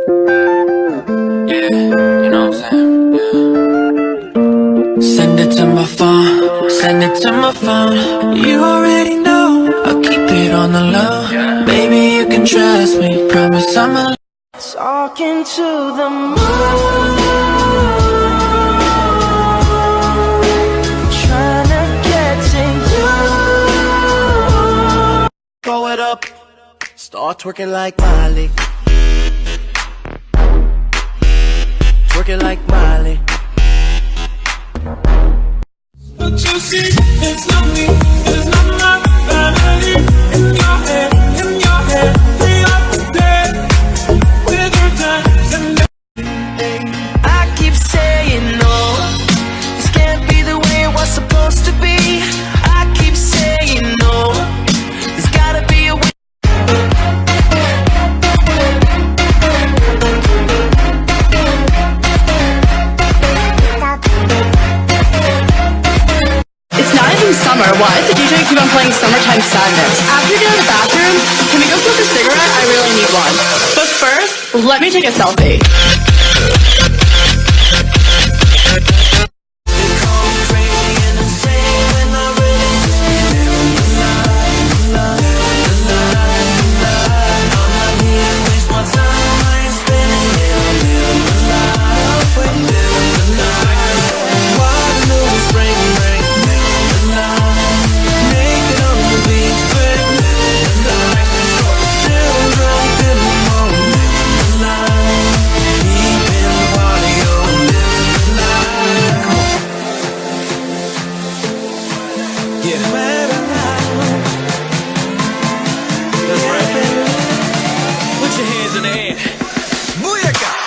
Yeah, you know what I'm saying? Yeah. Send it to my phone, send it to my phone. You already know, I'll keep it on the low. Baby, you can trust me, promise I'ma talking to the moon. Trying to get to you. Throw it up, start twerking like Miley. Twerking like Miley. But you see, it's not me, it's not my family. In your head, we are dead. With your times and I keep saying no, this can't be the way it was supposed to be. I keep saying no, there's gotta be a way. Summer, why does the DJ keep on playing Summertime Sadness? After you get out of the bathroom, can we go smoke a cigarette? I really need one. But first, let me take a selfie. Put your hands in the air. Booyaka!